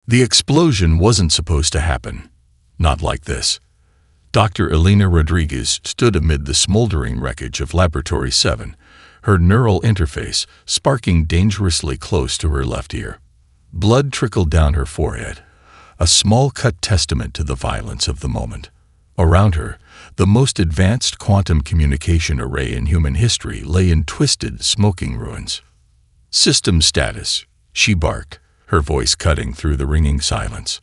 The explosion wasn't supposed to happen. Not like this. Dr. Elena Rodriguez stood amid the smoldering wreckage of Laboratory 7, her neural interface sparking dangerously close to her left ear. Blood trickled down her forehead, a small cut testament to the violence of the moment. Around her, the most advanced quantum communication array in human history lay in twisted, smoking ruins. "System status," she barked, her voice cutting through the ringing silence.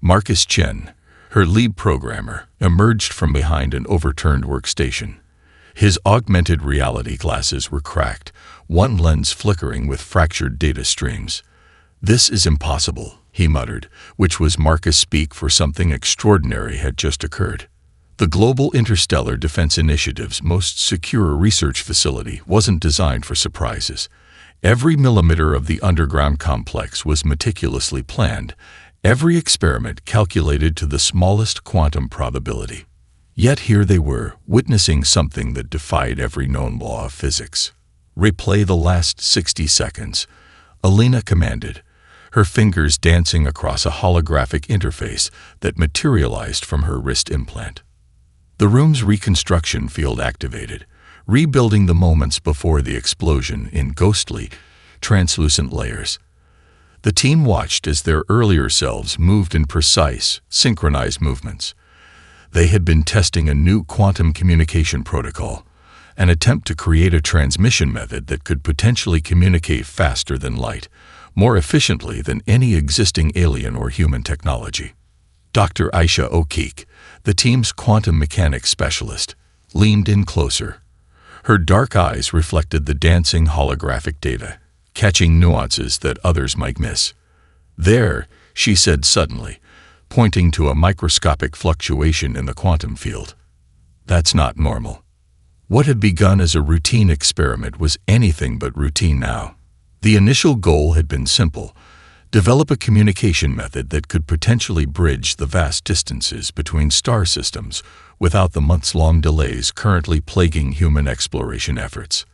Marcus Chen, her lead programmer, emerged from behind an overturned workstation. His augmented reality glasses were cracked, one lens flickering with fractured data streams. "This is impossible," he muttered, which was Marcus speak for something extraordinary had just occurred. The Global Interstellar Defense Initiative's most secure research facility wasn't designed for surprises. Every millimeter of the underground complex was meticulously planned, every experiment calculated to the smallest quantum probability. Yet here they were, witnessing something that defied every known law of physics. "Replay the last 60 seconds, Elena commanded, her fingers dancing across a holographic interface that materialized from her wrist implant. The room's reconstruction field activated, rebuilding the moments before the explosion in ghostly, translucent layers. The team watched as their earlier selves moved in precise, synchronized movements. They had been testing a new quantum communication protocol, an attempt to create a transmission method that could potentially communicate faster than light, more efficiently than any existing alien or human technology. Dr. Aisha O'Keefe, the team's quantum mechanics specialist, leaned in closer. Her dark eyes reflected the dancing holographic data, catching nuances that others might miss. "There," she said suddenly, pointing to a microscopic fluctuation in the quantum field. "That's not normal." What had begun as a routine experiment was anything but routine now. The initial goal had been simple: develop a communication method that could potentially bridge the vast distances between star systems without the months-long delays currently plaguing human exploration efforts.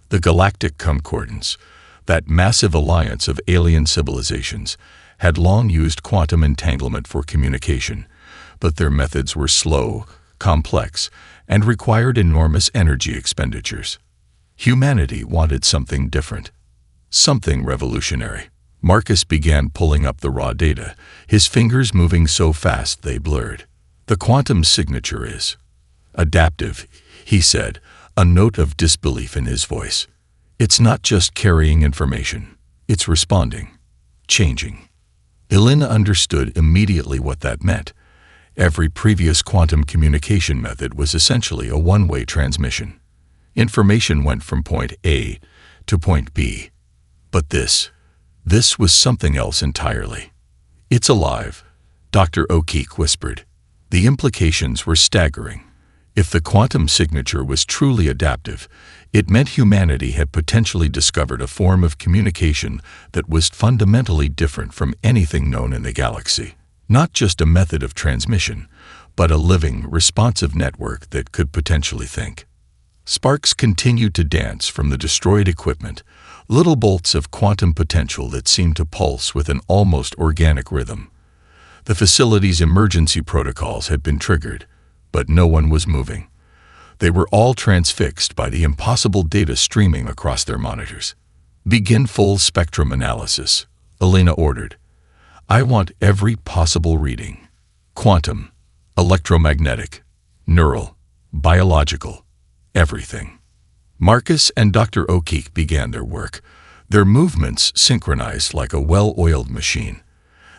The Galactic Concordance, that massive alliance of alien civilizations, had long used quantum entanglement for communication, but their methods were slow, complex, and required enormous energy expenditures. Humanity wanted something different, something revolutionary. Marcus began pulling up the raw data, his fingers moving so fast they blurred. "The quantum signature is adaptive," he said, a note of disbelief in his voice. "It's not just carrying information, it's responding, changing." Elena understood immediately what that meant. Every previous quantum communication method was essentially a one-way transmission. Information went from point A to point B. But this was something else entirely. "It's alive," Dr. O'Keefe whispered. The implications were staggering. If the quantum signature was truly adaptive, it meant humanity had potentially discovered a form of communication that was fundamentally different from anything known in the galaxy. Not just a method of transmission, but a living, responsive network that could potentially think. Sparks continued to dance from the destroyed equipment, little bolts of quantum potential that seemed to pulse with an almost organic rhythm. The facility's emergency protocols had been triggered, but no one was moving. They were all transfixed by the impossible data streaming across their monitors. "Begin full spectrum analysis," Elena ordered. "I want every possible reading. Quantum, electromagnetic, neural, biological, everything." Marcus and Dr. O'Keefe began their work, their movements synchronized like a well-oiled machine.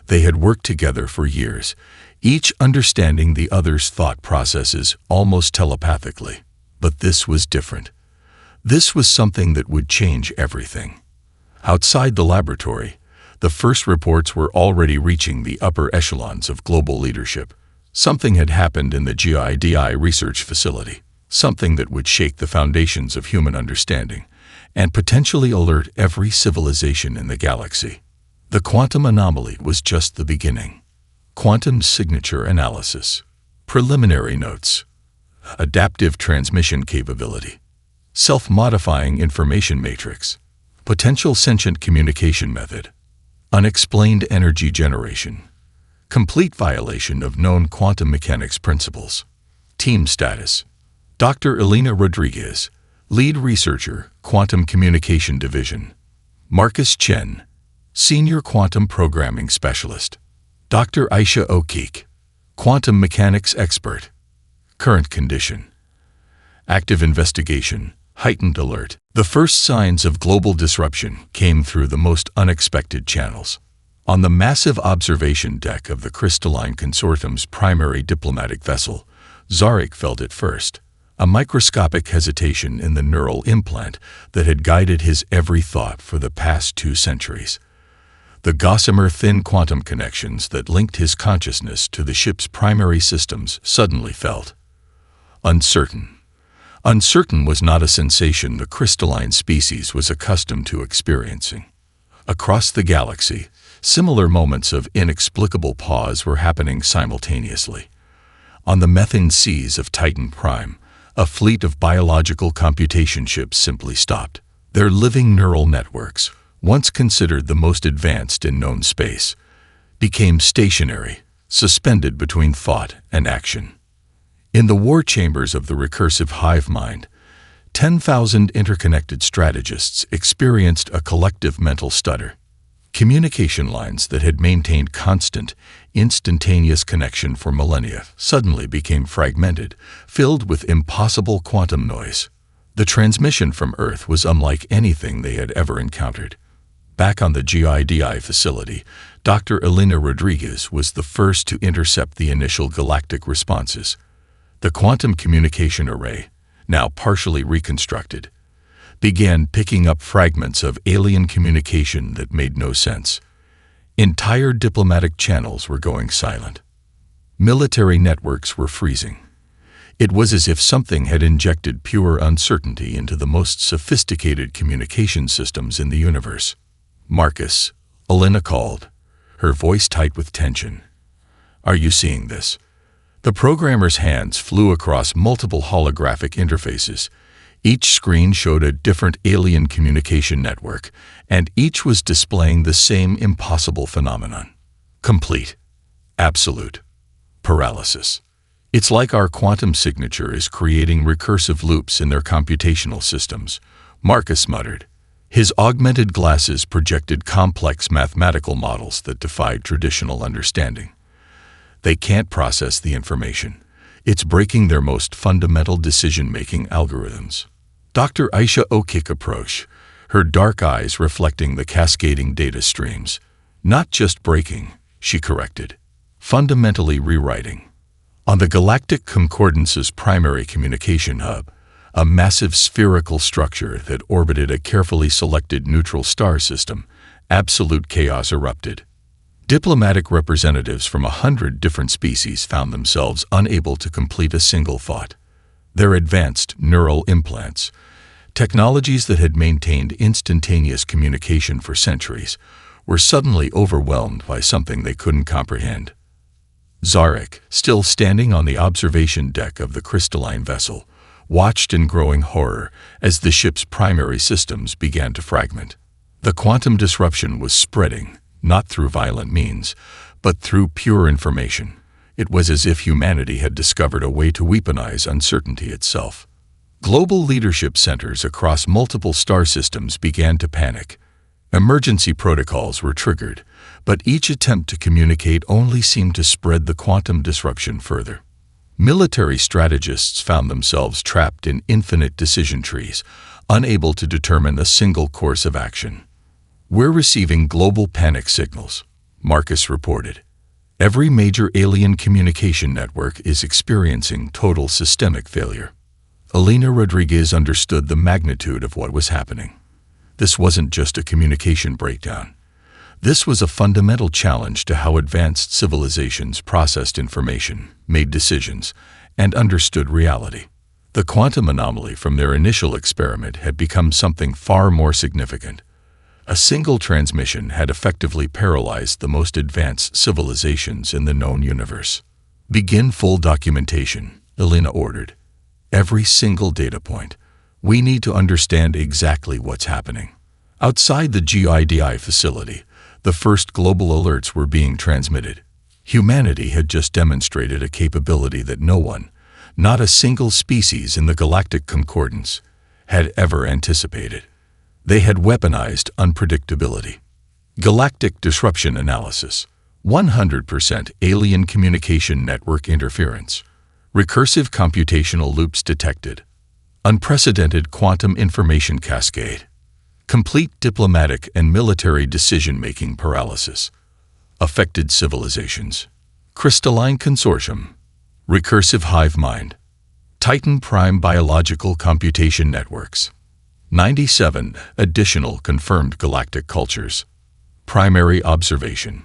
They had worked together for years, each understanding the other's thought processes almost telepathically. But this was different. This was something that would change everything. Outside the laboratory, the first reports were already reaching the upper echelons of global leadership. Something had happened in the GIDI research facility, something that would shake the foundations of human understanding and potentially alert every civilization in the galaxy. The quantum anomaly was just the beginning. Quantum signature analysis, preliminary notes, adaptive transmission capability, self-modifying information matrix, potential sentient communication method. Unexplained energy generation. Complete violation of known quantum mechanics principles. Team status. Dr. Elena Rodriguez, lead researcher, Quantum Communication Division. Marcus Chen, senior quantum programming specialist. Dr. Aisha O'Keek, quantum mechanics expert. Current condition. Active investigation, heightened alert. The first signs of global disruption came through the most unexpected channels. On the massive observation deck of the Crystalline Consortium's primary diplomatic vessel, Zarek felt it first, a microscopic hesitation in the neural implant that had guided his every thought for the past 2 centuries. The gossamer thin quantum connections that linked his consciousness to the ship's primary systems suddenly felt uncertain. Uncertain was not a sensation the crystalline species was accustomed to experiencing. Across the galaxy, similar moments of inexplicable pause were happening simultaneously. On the methane seas of Titan Prime, a fleet of biological computation ships simply stopped. Their living neural networks, once considered the most advanced in known space, became stationary, suspended between thought and action. In the war chambers of the recursive hive mind, 10,000 interconnected strategists experienced a collective mental stutter. Communication lines that had maintained constant, instantaneous connection for millennia suddenly became fragmented, filled with impossible quantum noise. The transmission from Earth was unlike anything they had ever encountered. Back on the GIDI facility, Dr. Elena Rodriguez was the first to intercept the initial galactic responses. The quantum communication array, now partially reconstructed, began picking up fragments of alien communication that made no sense. Entire diplomatic channels were going silent. Military networks were freezing. It was as if something had injected pure uncertainty into the most sophisticated communication systems in the universe. Marcus, Elena called, her voice tight with tension. "Are you seeing this?" The programmer's hands flew across multiple holographic interfaces. Each screen showed a different alien communication network, and each was displaying the same impossible phenomenon. Complete, absolute paralysis. It's like our quantum signature is creating recursive loops in their computational systems, Marcus muttered. His augmented glasses projected complex mathematical models that defied traditional understanding. They can't process the information. It's breaking their most fundamental decision-making algorithms. Dr. Aisha O'Keek approached, her dark eyes reflecting the cascading data streams. Not just breaking, she corrected. Fundamentally rewriting. On the Galactic Concordance's primary communication hub, a massive spherical structure that orbited a carefully selected neutral star system, absolute chaos erupted. Diplomatic representatives from 100 different species found themselves unable to complete a single thought. Their advanced neural implants, technologies that had maintained instantaneous communication for centuries, were suddenly overwhelmed by something they couldn't comprehend. Zarek, still standing on the observation deck of the crystalline vessel, watched in growing horror as the ship's primary systems began to fragment. The quantum disruption was spreading, not through violent means, but through pure information. It was as if humanity had discovered a way to weaponize uncertainty itself. Global leadership centers across multiple star systems began to panic. Emergency protocols were triggered, but each attempt to communicate only seemed to spread the quantum disruption further. Military strategists found themselves trapped in infinite decision trees, unable to determine a single course of action. "We're receiving global panic signals," Marcus reported. "Every major alien communication network is experiencing total systemic failure." Elena Rodriguez understood the magnitude of what was happening. This wasn't just a communication breakdown. This was a fundamental challenge to how advanced civilizations processed information, made decisions, and understood reality. The quantum anomaly from their initial experiment had become something far more significant. A single transmission had effectively paralyzed the most advanced civilizations in the known universe. "Begin full documentation," Elena ordered. "Every single data point. We need to understand exactly what's happening." Outside the GIDI facility, The first global alerts were being transmitted. Humanity had just demonstrated a capability that no one, not a single species in the galactic concordance, had ever anticipated. They had weaponized unpredictability. Galactic disruption analysis. 100% alien communication network interference. Recursive computational loops detected. Unprecedented quantum information cascade. Complete diplomatic and military decision-making paralysis. Affected civilizations. Crystalline consortium. Recursive hive mind. Titan prime biological computation networks. 97 additional confirmed galactic cultures. Primary observation.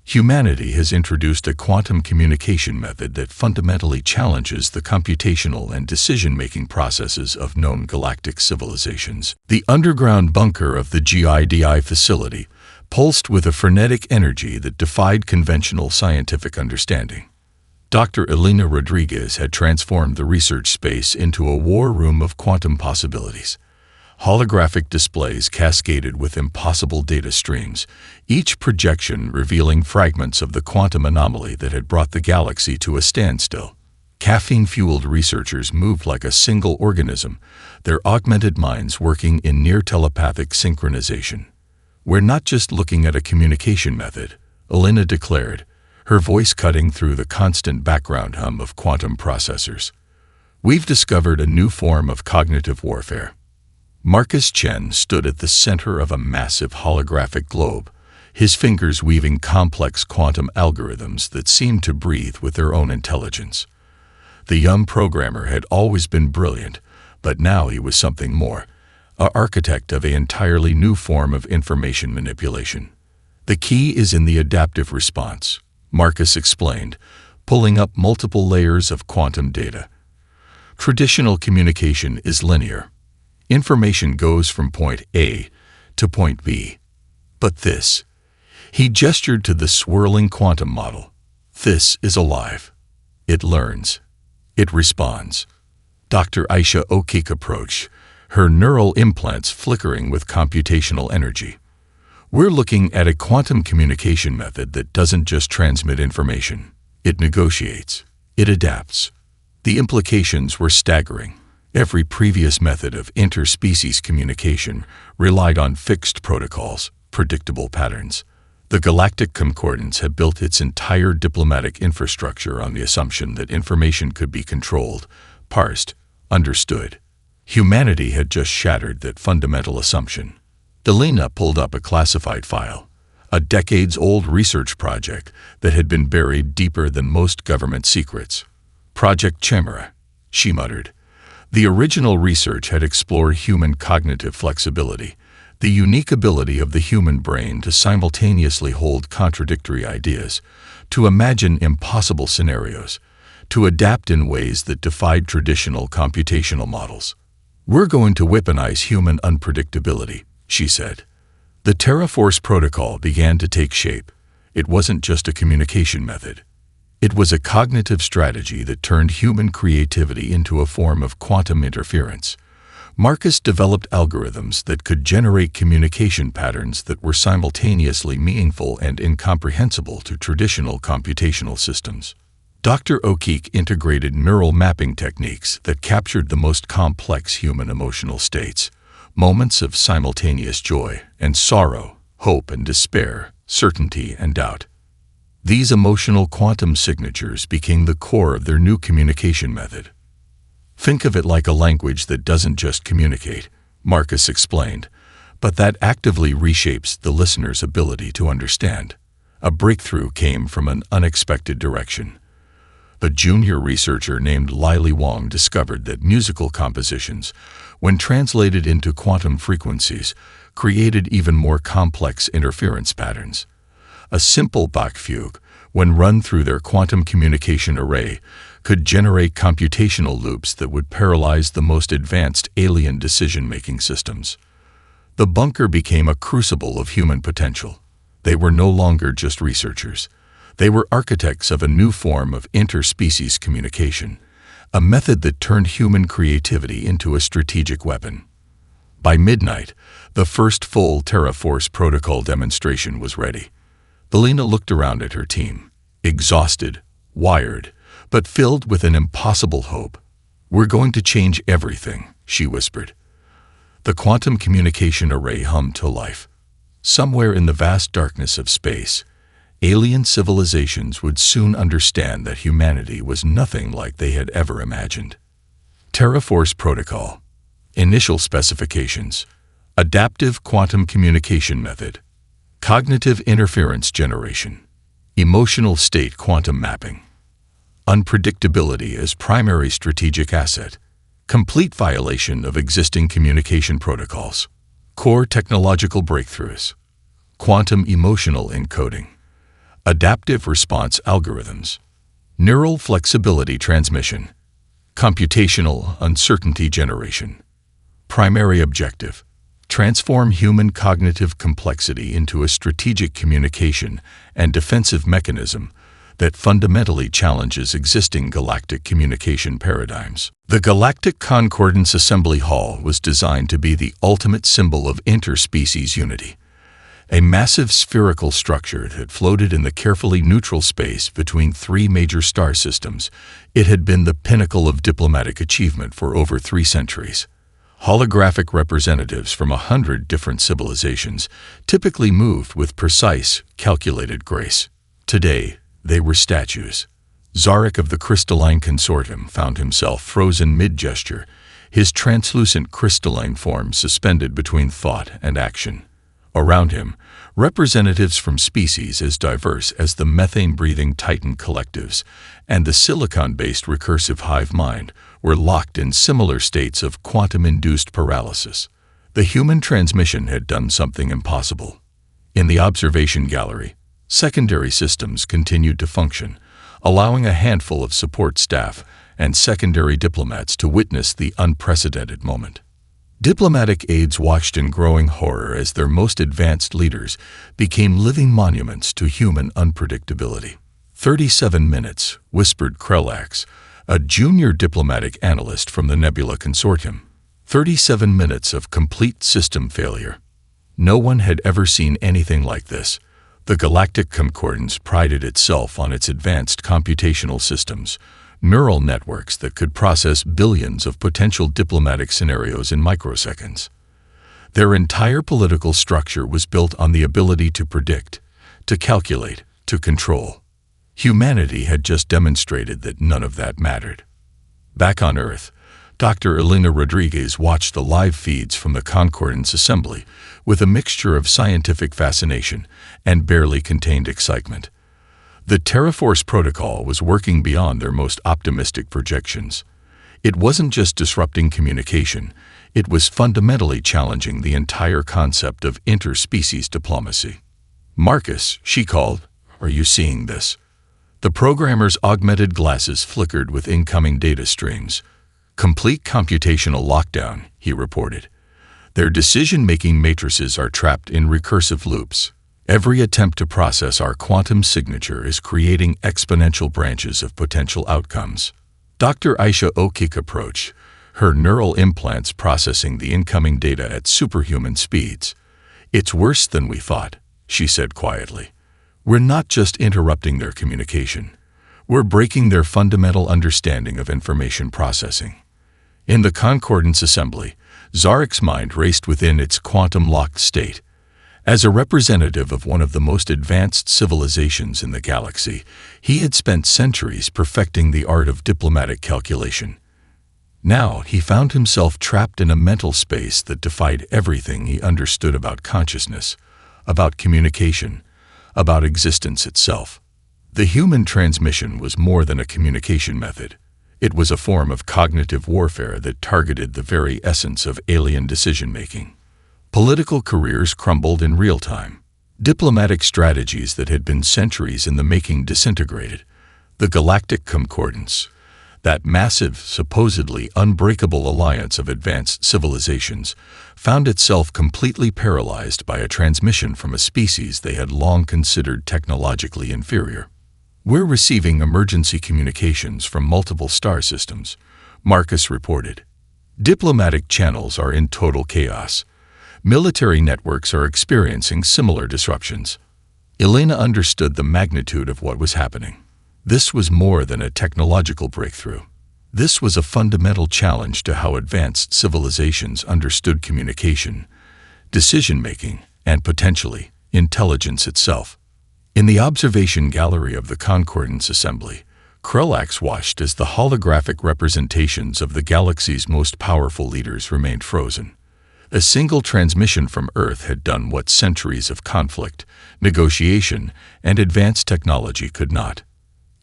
Humanity has introduced a quantum communication method that fundamentally challenges the computational and decision-making processes of known galactic civilizations. The underground bunker of the GIDI facility pulsed with a frenetic energy that defied conventional scientific understanding. Dr. Elena Rodriguez had transformed the research space into a war room of quantum possibilities. Holographic displays cascaded with impossible data streams, each projection revealing fragments of the quantum anomaly that had brought the galaxy to a standstill. Caffeine-fueled researchers moved like a single organism, their augmented minds working in near-telepathic synchronization. "We're not just looking at a communication method," Elena declared, her voice cutting through the constant background hum of quantum processors. "We've discovered a new form of cognitive warfare." Marcus Chen stood at the center of a massive holographic globe, his fingers weaving complex quantum algorithms that seemed to breathe with their own intelligence. The young programmer had always been brilliant, but now he was something more, an architect of an entirely new form of information manipulation. "The key is in the adaptive response," Marcus explained, pulling up multiple layers of quantum data. "Traditional communication is linear. Information goes from point A to point B. But this," he gestured to the swirling quantum model, "this is alive. It learns. It responds." Dr. Aisha O'Keefe approached, her neural implants flickering with computational energy. "We're looking at a quantum communication method that doesn't just transmit information. It negotiates. It adapts." The implications were staggering. Every previous method of interspecies communication relied on fixed protocols, predictable patterns. The Galactic Concordance had built its entire diplomatic infrastructure on the assumption that information could be controlled, parsed, understood. Humanity had just shattered that fundamental assumption. Elena pulled up a classified file, a decades-old research project that had been buried deeper than most government secrets. "Project Chimera," she muttered. The original research had explored human cognitive flexibility, the unique ability of the human brain to simultaneously hold contradictory ideas, to imagine impossible scenarios, to adapt in ways that defied traditional computational models. "We're going to weaponize human unpredictability," she said. The Terra Force protocol began to take shape. It wasn't just a communication method. It was a cognitive strategy that turned human creativity into a form of quantum interference. Marcus developed algorithms that could generate communication patterns that were simultaneously meaningful and incomprehensible to traditional computational systems. Dr. O'Keefe integrated neural mapping techniques that captured the most complex human emotional states, moments of simultaneous joy and sorrow, hope and despair, certainty and doubt. These emotional quantum signatures became the core of their new communication method. "Think of it like a language that doesn't just communicate," Marcus explained, "but that actively reshapes the listener's ability to understand." A breakthrough came from an unexpected direction. A junior researcher named Lily Wong discovered that musical compositions, when translated into quantum frequencies, created even more complex interference patterns. A simple Bach fugue, when run through their quantum communication array, could generate computational loops that would paralyze the most advanced alien decision-making systems. The bunker became a crucible of human potential. They were no longer just researchers. They were architects of a new form of interspecies communication, a method that turned human creativity into a strategic weapon. By midnight, the first full Terra Force protocol demonstration was ready. Elena looked around at her team, exhausted, wired, but filled with an impossible hope. "We're going to change everything," she whispered. The quantum communication array hummed to life. Somewhere in the vast darkness of space, alien civilizations would soon understand that humanity was nothing like they had ever imagined. Terra Force Protocol. Initial specifications. Adaptive quantum communication method. Cognitive interference generation. Emotional state quantum mapping. Unpredictability as primary strategic asset. Complete violation of existing communication protocols. Core technological breakthroughs. Quantum emotional encoding. Adaptive response algorithms. Neural flexibility transmission. Computational uncertainty generation. Primary objective: transform human cognitive complexity into a strategic communication and defensive mechanism that fundamentally challenges existing galactic communication paradigms. The Galactic Concordance Assembly Hall was designed to be the ultimate symbol of interspecies unity. A massive spherical structure that floated in the carefully neutral space between three major star systems, it had been the pinnacle of diplomatic achievement for over 3 centuries. Holographic representatives from 100 different civilizations typically moved with precise, calculated grace. Today, they were statues. Zarek of the Crystalline Consortium found himself frozen mid-gesture, his translucent crystalline form suspended between thought and action. Around him, representatives from species as diverse as the methane-breathing Titan collectives and the silicon-based recursive hive mind were locked in similar states of quantum-induced paralysis. The human transmission had done something impossible. In the observation gallery, secondary systems continued to function, allowing a handful of support staff and secondary diplomats to witness the unprecedented moment. Diplomatic aides watched in growing horror as their most advanced leaders became living monuments to human unpredictability. 37 minutes, whispered Krelax, a junior diplomatic analyst from the Nebula Consortium. 37 minutes of complete system failure. No one had ever seen anything like this. The Galactic Concordance prided itself on its advanced computational systems, neural networks that could process billions of potential diplomatic scenarios in microseconds. Their entire political structure was built on the ability to predict, to calculate, to control. Humanity had just demonstrated that none of that mattered. Back on Earth, Dr. Elena Rodriguez watched the live feeds from the Concordance Assembly with a mixture of scientific fascination and barely contained excitement. The Terra Force protocol was working beyond their most optimistic projections. It wasn't just disrupting communication, it was fundamentally challenging the entire concept of interspecies diplomacy. "Marcus," she called, "are you seeing this?" The programmer's augmented glasses flickered with incoming data streams. "Complete computational lockdown," he reported. "Their decision-making matrices are trapped in recursive loops. Every attempt to process our quantum signature is creating exponential branches of potential outcomes." Dr. Aisha Okik approached, her neural implants processing the incoming data at superhuman speeds. "It's worse than we thought," she said quietly. "We're not just interrupting their communication. We're breaking their fundamental understanding of information processing." In the Concordance Assembly, Zarek's mind raced within its quantum-locked state. As a representative of one of the most advanced civilizations in the galaxy, he had spent centuries perfecting the art of diplomatic calculation. Now he found himself trapped in a mental space that defied everything he understood about consciousness, about communication, about existence itself. The human transmission was more than a communication method. It was a form of cognitive warfare that targeted the very essence of alien decision-making. Political careers crumbled in real time. Diplomatic strategies that had been centuries in the making disintegrated. The Galactic Concordance, that massive, supposedly unbreakable alliance of advanced civilizations, found itself completely paralyzed by a transmission from a species they had long considered technologically inferior. "We're receiving emergency communications from multiple star systems," Marcus reported. Diplomatic channels are in total chaos. Military networks are experiencing similar disruptions. Elena understood the magnitude of what was happening. This was more than a technological breakthrough. This was a fundamental challenge to how advanced civilizations understood communication, decision-making, and potentially, intelligence itself. In the observation gallery of the Concordance Assembly, Krulax watched as the holographic representations of the galaxy's most powerful leaders remained frozen. A single transmission from Earth had done what centuries of conflict, negotiation, and advanced technology could not.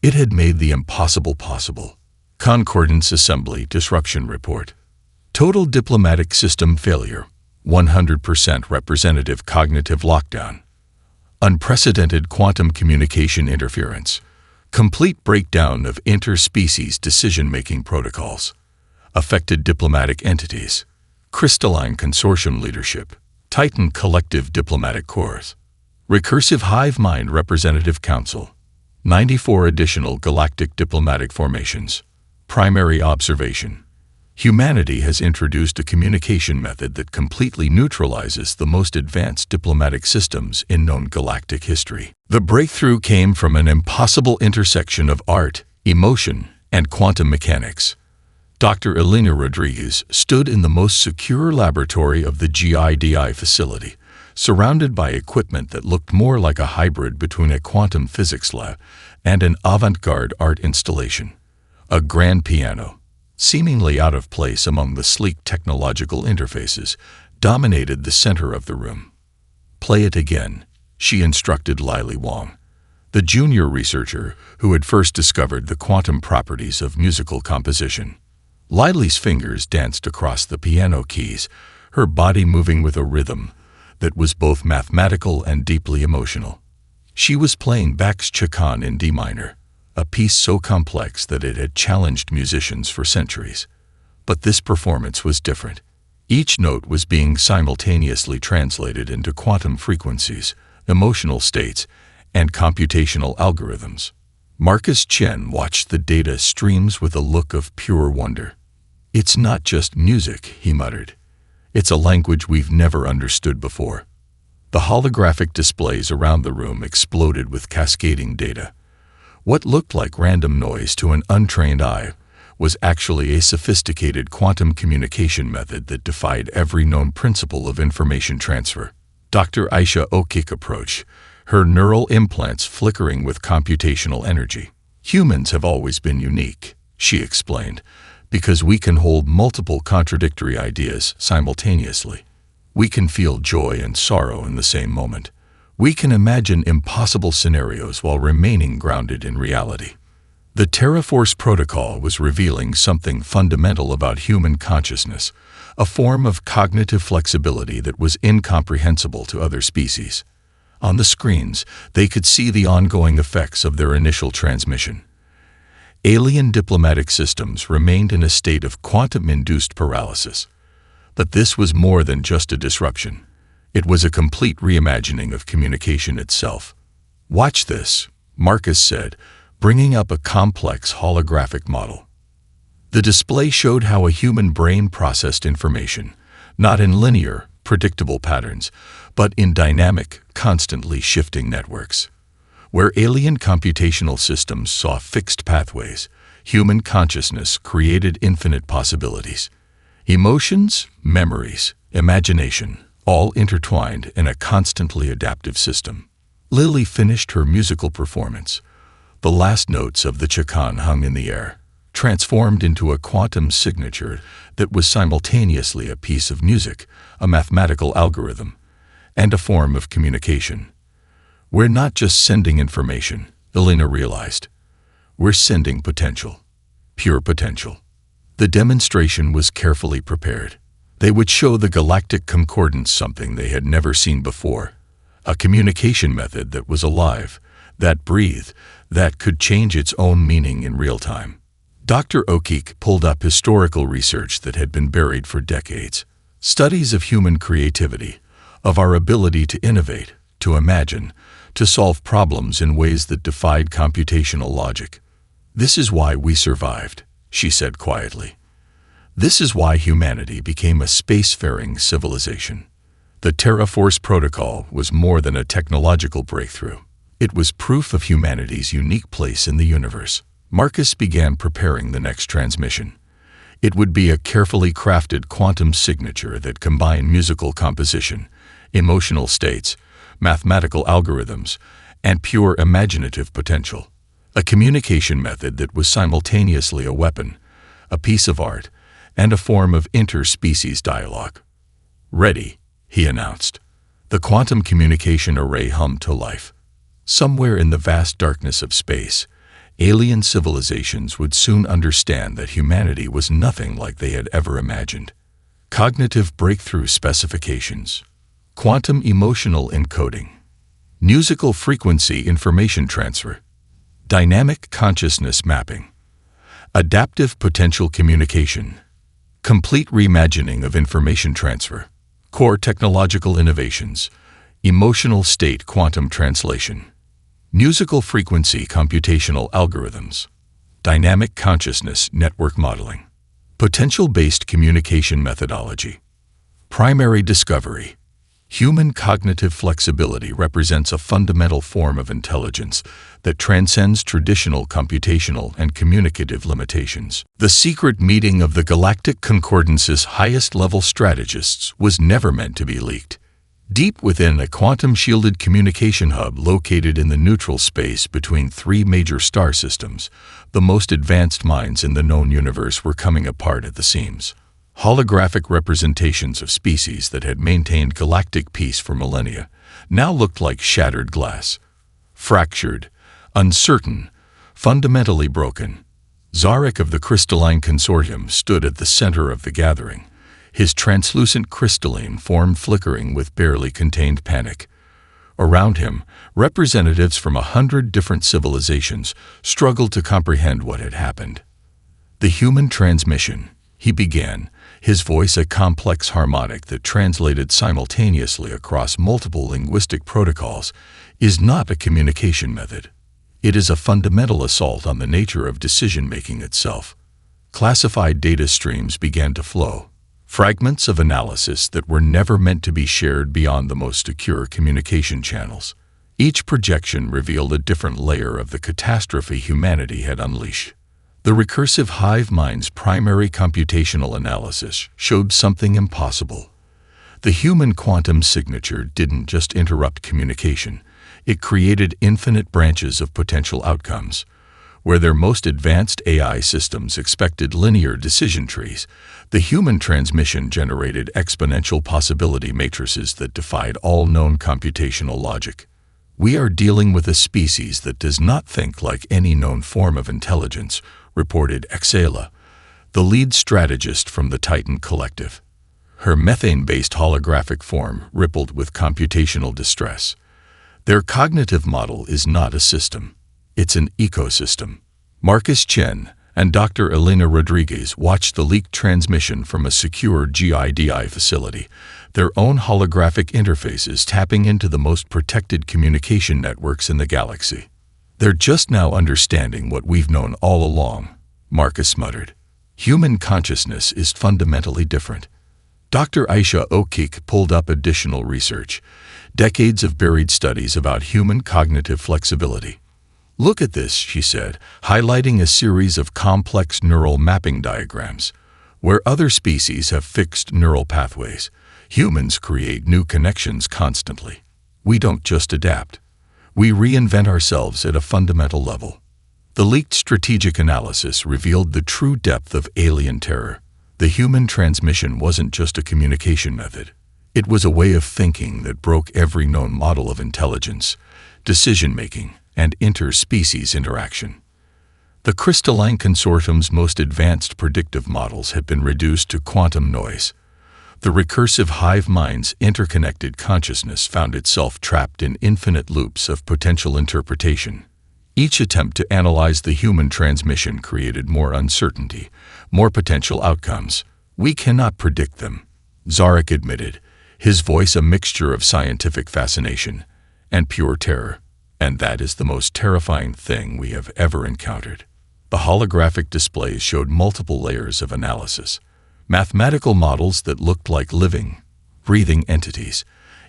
It had made the impossible possible. Concordance Assembly Disruption Report. Total diplomatic system failure. 100% representative cognitive lockdown. Unprecedented quantum communication interference. Complete breakdown of interspecies decision-making protocols. Affected diplomatic entities. Crystalline Consortium Leadership. Titan Collective Diplomatic Corps. Recursive Hive Mind Representative Council. 94 additional galactic diplomatic formations. Primary observation. Humanity has introduced a communication method that completely neutralizes the most advanced diplomatic systems in known galactic history. The breakthrough came from an impossible intersection of art, emotion, and quantum mechanics. Dr. Elena Rodriguez stood in the most secure laboratory of the GIDI facility, surrounded by equipment that looked more like a hybrid between a quantum physics lab and an avant-garde art installation. A grand piano, seemingly out of place among the sleek technological interfaces, dominated the center of the room. "Play it again," she instructed Lily Wong, the junior researcher who had first discovered the quantum properties of musical composition. Lily's fingers danced across the piano keys, her body moving with a rhythm that was both mathematical and deeply emotional. She was playing Bach's Chaconne in D minor, a piece so complex that it had challenged musicians for centuries. But this performance was different. Each note was being simultaneously translated into quantum frequencies, emotional states, and computational algorithms. Marcus Chen watched the data streams with a look of pure wonder. "It's not just music," he muttered. "It's a language we've never understood before." The holographic displays around the room exploded with cascading data. What looked like random noise to an untrained eye was actually a sophisticated quantum communication method that defied every known principle of information transfer. Dr. Aisha Okik approached, her neural implants flickering with computational energy. "Humans have always been unique," she explained, "because we can hold multiple contradictory ideas simultaneously. We can feel joy and sorrow in the same moment. We can imagine impossible scenarios while remaining grounded in reality." The Terra Force protocol was revealing something fundamental about human consciousness, a form of cognitive flexibility that was incomprehensible to other species. On the screens, they could see the ongoing effects of their initial transmission. Alien diplomatic systems remained in a state of quantum-induced paralysis. But this was more than just a disruption. It was a complete reimagining of communication itself. "Watch this," Marcus said, bringing up a complex holographic model. The display showed how a human brain processed information, not in linear, predictable patterns, but in dynamic, constantly shifting networks. Where alien computational systems saw fixed pathways, human consciousness created infinite possibilities. Emotions, memories, imagination, all intertwined in a constantly adaptive system. Lily finished her musical performance. The last notes of the Chaconne hung in the air, transformed into a quantum signature that was simultaneously a piece of music, a mathematical algorithm, and a form of communication. "We're not just sending information," Elena realized. "We're sending potential. Pure potential." The demonstration was carefully prepared. They would show the Galactic Concordance something they had never seen before, a communication method that was alive, that breathed, that could change its own meaning in real time. Dr. Okik pulled up historical research that had been buried for decades, studies of human creativity, of our ability to innovate, to imagine, to solve problems in ways that defied computational logic. "This is why we survived," she said quietly. This is why humanity became a spacefaring civilization. The Terra Protocol was more than a technological breakthrough. It was proof of humanity's unique place in the universe. Marcus began preparing the next transmission. It would be a carefully crafted quantum signature that combined musical composition, emotional states, mathematical algorithms, and pure imaginative potential. A communication method that was simultaneously a weapon, a piece of art, and a form of interspecies dialogue. "Ready," he announced. The quantum communication array hummed to life. Somewhere in the vast darkness of space, alien civilizations would soon understand that humanity was nothing like they had ever imagined. Cognitive breakthrough specifications, quantum emotional encoding, musical frequency information transfer, dynamic consciousness mapping, adaptive potential communication, complete reimagining of information transfer, core technological innovations, emotional state quantum translation, musical frequency computational algorithms, dynamic consciousness network modeling, potential-based communication methodology. Primary discovery. Human cognitive flexibility represents a fundamental form of intelligence that transcends traditional computational and communicative limitations. The secret meeting of the Galactic Concordance's highest-level strategists was never meant to be leaked. Deep within a quantum-shielded communication hub located in the neutral space between three major star systems, the most advanced minds in the known universe were coming apart at the seams. Holographic representations of species that had maintained galactic peace for millennia now looked like shattered glass. Fractured, uncertain, fundamentally broken. Zarek of the Crystalline Consortium stood at the center of the gathering, his translucent crystalline form flickering with barely contained panic. Around him, representatives from 100 different civilizations struggled to comprehend what had happened. "The human transmission," he began, his voice a complex harmonic that translated simultaneously across multiple linguistic protocols, "is not a communication method. It is a fundamental assault on the nature of decision-making itself." Classified data streams began to flow, fragments of analysis that were never meant to be shared beyond the most secure communication channels. Each projection revealed a different layer of the catastrophe humanity had unleashed. The recursive hive mind's primary computational analysis showed something impossible. The human quantum signature didn't just interrupt communication, it created infinite branches of potential outcomes. Where their most advanced AI systems expected linear decision trees, the human transmission generated exponential possibility matrices that defied all known computational logic. "We are dealing with a species that does not think like any known form of intelligence," reported Exela, the lead strategist from the Titan Collective. Her methane-based holographic form rippled with computational distress. "Their cognitive model is not a system. It's an ecosystem." Marcus Chen and Dr. Elena Rodriguez watched the leaked transmission from a secure GIDI facility, their own holographic interfaces tapping into the most protected communication networks in the galaxy. "They're just now understanding what we've known all along," Marcus muttered. "Human consciousness is fundamentally different." Dr. Aisha Okik pulled up additional research, decades of buried studies about human cognitive flexibility. "Look at this," she said, highlighting a series of complex neural mapping diagrams. "Where other species have fixed neural pathways, humans create new connections constantly. We don't just adapt. We reinvent ourselves at a fundamental level." The leaked strategic analysis revealed the true depth of alien terror. The human transmission wasn't just a communication method. It was a way of thinking that broke every known model of intelligence, decision-making, and interspecies interaction. The Crystalline Consortium's most advanced predictive models had been reduced to quantum noise. The recursive hive mind's interconnected consciousness found itself trapped in infinite loops of potential interpretation. Each attempt to analyze the human transmission created more uncertainty, more potential outcomes. "We cannot predict them," Zarek admitted, his voice a mixture of scientific fascination and pure terror. "And that is the most terrifying thing we have ever encountered." The holographic displays showed multiple layers of analysis. mathematical models that looked like living, breathing entities,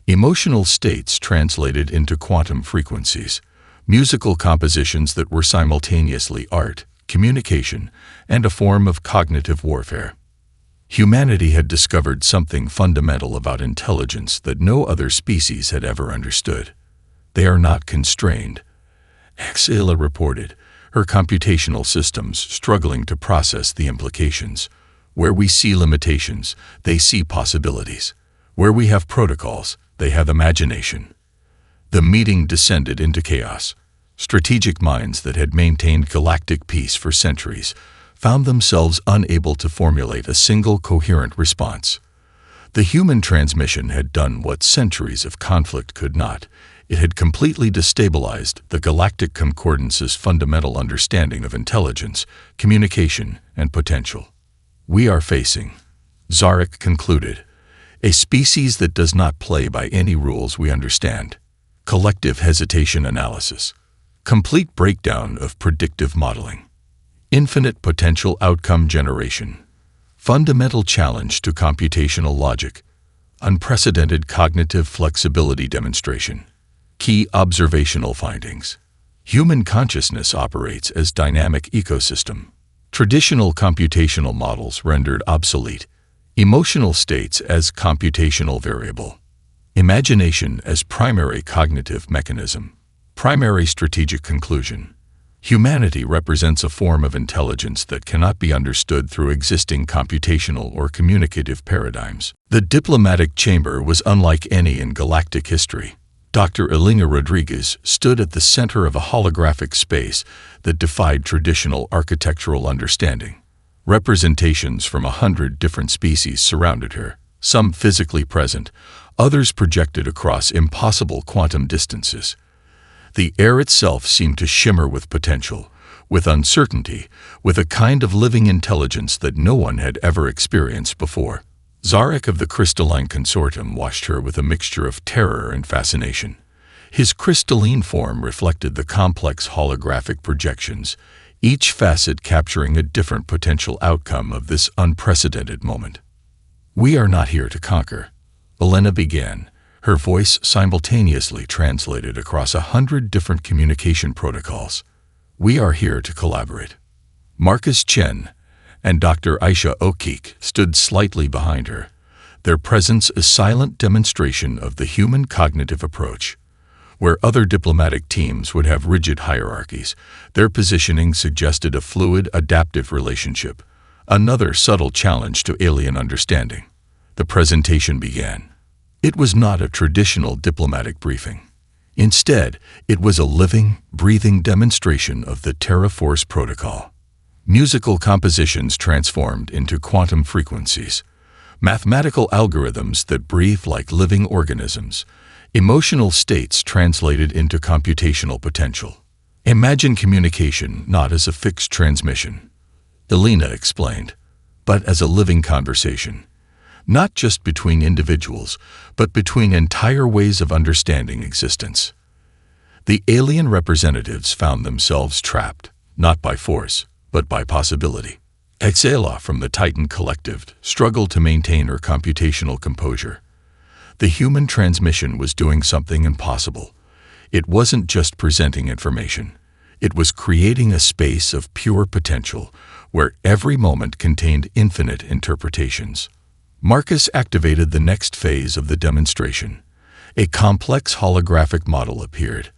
emotional states translated into quantum frequencies, musical compositions that were simultaneously art, communication, and a form of cognitive warfare. Humanity had discovered something fundamental about intelligence that no other species had ever understood. They are not constrained. Exela reported, her computational systems struggling to process the implications. Where we see limitations, they see possibilities. Where we have protocols, they have imagination. The meeting descended into chaos. Strategic minds that had maintained galactic peace for centuries found themselves unable to formulate a single coherent response. The human transmission had done what centuries of conflict could not. It had completely destabilized the Galactic Concordance's fundamental understanding of intelligence, communication, and potential. We are facing, Zarek concluded, a species that does not play by any rules we understand. Collective hesitation analysis. Complete breakdown of predictive modeling. Infinite potential outcome generation. Fundamental challenge to computational logic. Unprecedented cognitive flexibility demonstration. Key observational findings. Human consciousness operates as dynamic ecosystem. Traditional computational models rendered obsolete. Emotional states as computational variable. Imagination as primary cognitive mechanism. Primary strategic conclusion. Humanity represents a form of intelligence that cannot be understood through existing computational or communicative paradigms. The diplomatic chamber was unlike any in galactic history. Dr. Elena Rodriguez stood at the center of a holographic space that defied traditional architectural understanding. Representations from 100 different species surrounded her, some physically present, others projected across impossible quantum distances. The air itself seemed to shimmer with potential, with uncertainty, with a kind of living intelligence that no one had ever experienced before. Zarek of the Crystalline Consortium watched her with a mixture of terror and fascination. His crystalline form reflected the complex holographic projections, each facet capturing a different potential outcome of this unprecedented moment. "We are not here to conquer," Elena began, her voice simultaneously translated across 100 different communication protocols. "We are here to collaborate." Marcus Chen and Dr. Aisha Okik stood slightly behind her, their presence a silent demonstration of the human cognitive approach. Where other diplomatic teams would have rigid hierarchies, their positioning suggested a fluid, adaptive relationship, another subtle challenge to alien understanding. The presentation began. It was not a traditional diplomatic briefing. Instead, it was a living, breathing demonstration of the Terra Force Protocol. Musical compositions transformed into quantum frequencies, mathematical algorithms that breathe like living organisms, emotional states translated into computational potential. Imagine communication not as a fixed transmission, Elena explained, but as a living conversation, not just between individuals, but between entire ways of understanding existence. The alien representatives found themselves trapped, not by force, but by possibility. Exela from the Titan Collective struggled to maintain her computational composure. The human transmission was doing something impossible. It wasn't just presenting information. It was creating a space of pure potential where every moment contained infinite interpretations. Marcus activated the next phase of the demonstration. A complex holographic model appeared,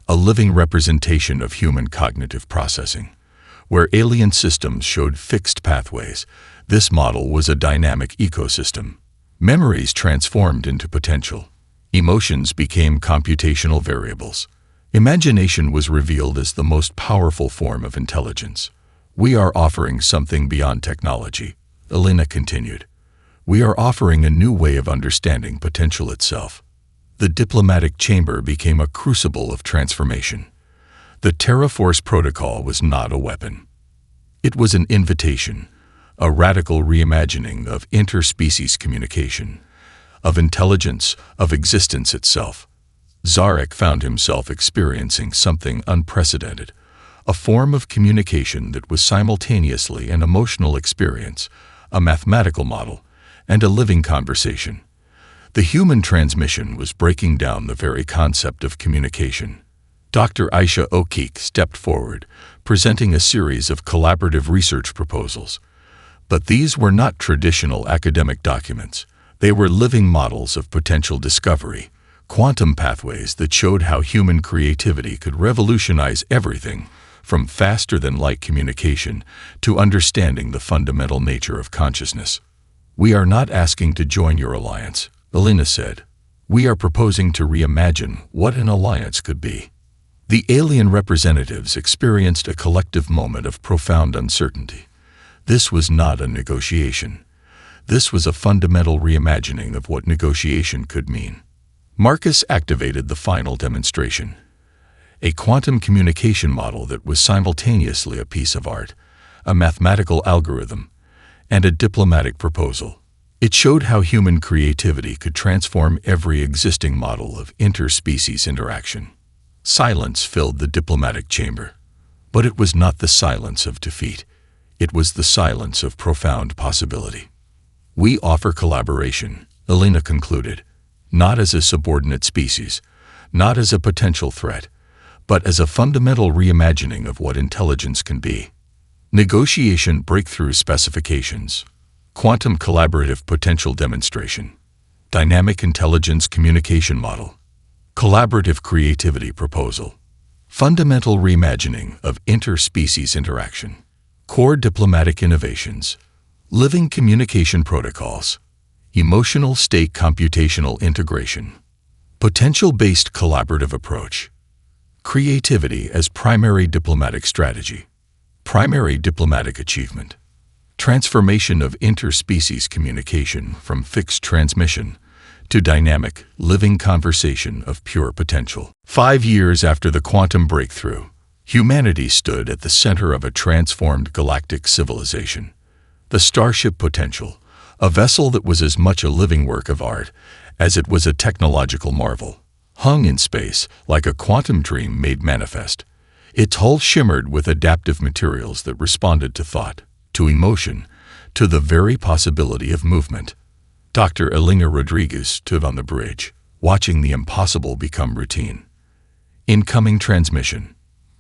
a living representation of human cognitive processing. Where alien systems showed fixed pathways, this model was a dynamic ecosystem. Memories transformed into potential. Emotions became computational variables. Imagination was revealed as the most powerful form of intelligence. "We are offering something beyond technology," Elena continued. "We are offering a new way of understanding potential itself." The diplomatic chamber became a crucible of transformation. The Terra Force Protocol was not a weapon. It was an invitation, a radical reimagining of interspecies communication, of intelligence, of existence itself. Zarek found himself experiencing something unprecedented, a form of communication that was simultaneously an emotional experience, a mathematical model, and a living conversation. The human transmission was breaking down the very concept of communication. Dr. Aisha O'Keefe stepped forward, presenting a series of collaborative research proposals. But these were not traditional academic documents. They were living models of potential discovery, quantum pathways that showed how human creativity could revolutionize everything, from faster-than-light communication to understanding the fundamental nature of consciousness. "We are not asking to join your alliance," Elena said. "We are proposing to reimagine what an alliance could be." The alien representatives experienced a collective moment of profound uncertainty. This was not a negotiation. This was a fundamental reimagining of what negotiation could mean. Marcus activated the final demonstration. A quantum communication model that was simultaneously a piece of art, a mathematical algorithm, and a diplomatic proposal. It showed how human creativity could transform every existing model of interspecies interaction. Silence filled the diplomatic chamber. But it was not the silence of defeat. It was the silence of profound possibility. "We offer collaboration," Elena concluded, "not as a subordinate species, not as a potential threat, but as a fundamental reimagining of what intelligence can be." Negotiation breakthrough specifications. Quantum collaborative potential demonstration. Dynamic intelligence communication model. Collaborative creativity proposal. Fundamental reimagining of interspecies interaction. Core diplomatic innovations. Living communication protocols. Emotional state computational integration. Potential-based collaborative approach. Creativity as primary diplomatic strategy. Primary diplomatic achievement. Transformation of interspecies communication from fixed transmission to dynamic, living conversation of pure potential. 5 years after the quantum breakthrough, humanity stood at the center of a transformed galactic civilization. The Starship Potential, a vessel that was as much a living work of art as it was a technological marvel, hung in space like a quantum dream made manifest. Its hull shimmered with adaptive materials that responded to thought, to emotion, to the very possibility of movement. Dr. Elena Rodriguez stood on the bridge, watching the impossible become routine. "Incoming transmission,"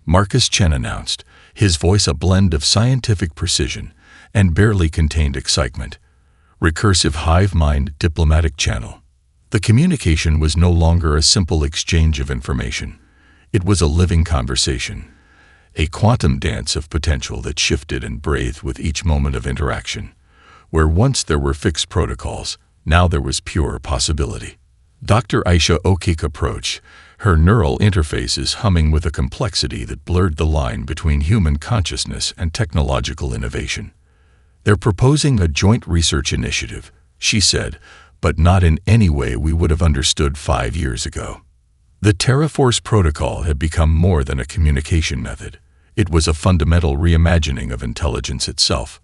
Marcus Chen announced, his voice a blend of scientific precision and barely contained excitement. Recursive hive mind diplomatic channel. The communication was no longer a simple exchange of information. It was a living conversation, a quantum dance of potential that shifted and breathed with each moment of interaction. Where once there were fixed protocols, now there was pure possibility. Dr. Aisha O'Keefe approached, her neural interfaces humming with a complexity that blurred the line between human consciousness and technological innovation. "They're proposing a joint research initiative," she said, "but not in any way we would have understood 5 years ago." The Terra protocol had become more than a communication method. It was a fundamental reimagining of intelligence itself.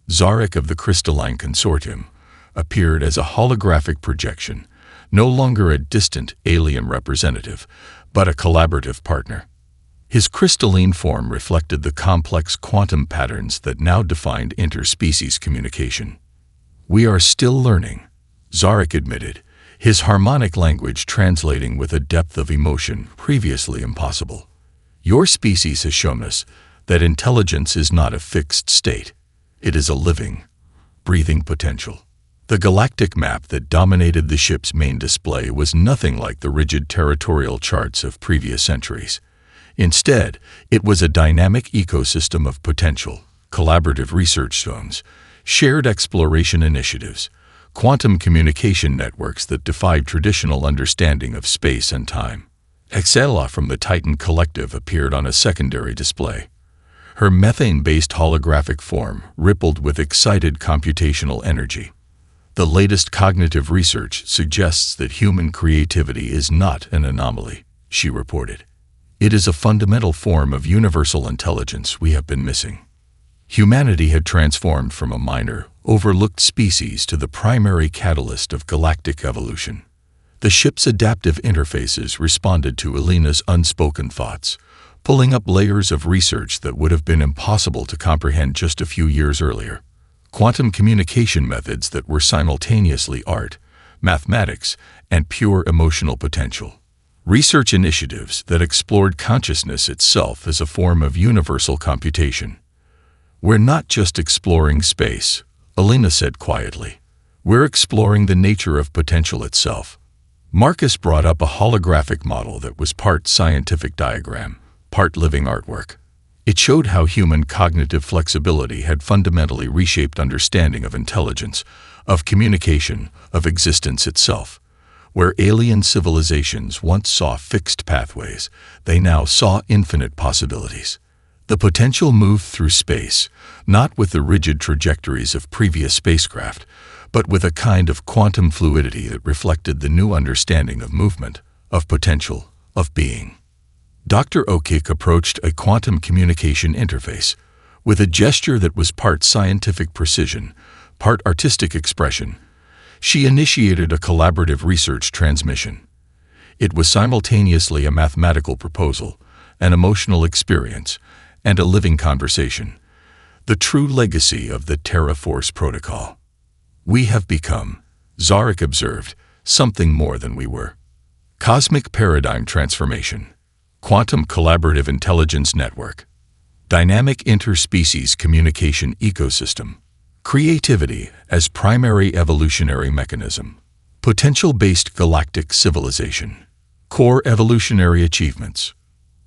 Zarek of the Crystalline Consortium appeared as a holographic projection, no longer a distant alien representative, but a collaborative partner. His crystalline form reflected the complex quantum patterns that now defined interspecies communication. "We are still learning," Zarek admitted, his harmonic language translating with a depth of emotion previously impossible. "Your species has shown us that intelligence is not a fixed state. It is a living, breathing potential." The galactic map that dominated the ship's main display was nothing like the rigid territorial charts of previous centuries. Instead, it was a dynamic ecosystem of potential, collaborative research zones, shared exploration initiatives, quantum communication networks that defied traditional understanding of space and time. Exela from the Titan Collective appeared on a secondary display. Her methane-based holographic form rippled with excited computational energy. "The latest cognitive research suggests that human creativity is not an anomaly," she reported. "It is a fundamental form of universal intelligence we have been missing." Humanity had transformed from a minor, overlooked species to the primary catalyst of galactic evolution. The ship's adaptive interfaces responded to Elena's unspoken thoughts, pulling up layers of research that would have been impossible to comprehend just a few years earlier. quantum communication methods that were simultaneously art, mathematics, and pure emotional potential. Research initiatives that explored consciousness itself as a form of universal computation. "We're not just exploring space," Alina said quietly. "We're exploring the nature of potential itself." Marcus brought up a holographic model that was part scientific diagram, part living artwork. It showed how human cognitive flexibility had fundamentally reshaped understanding of intelligence, of communication, of existence itself. Where alien civilizations once saw fixed pathways, they now saw infinite possibilities. The potential moved through space, not with the rigid trajectories of previous spacecraft, but with a kind of quantum fluidity that reflected the new understanding of movement, of potential, of being. Dr. Okik approached a quantum communication interface, with a gesture that was part scientific precision, part artistic expression. She initiated a collaborative research transmission. It was simultaneously a mathematical proposal, an emotional experience, and a living conversation. The true legacy of the Terra Force Protocol. "We have become," Zarek observed, "something more than we were." Cosmic paradigm transformation. Quantum collaborative intelligence network. Dynamic interspecies communication ecosystem. Creativity as primary evolutionary mechanism. Potential-based galactic civilization. Core evolutionary achievements.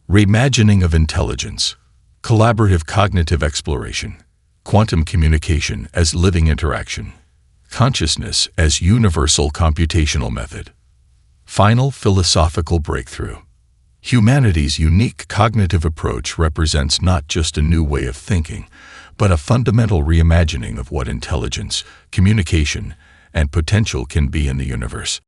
Reimagining of intelligence. Collaborative cognitive exploration. Quantum communication as living interaction. Consciousness as universal computational method. Final philosophical breakthrough. Humanity's unique cognitive approach represents not just a new way of thinking, but a fundamental reimagining of what intelligence, communication, and potential can be in the universe.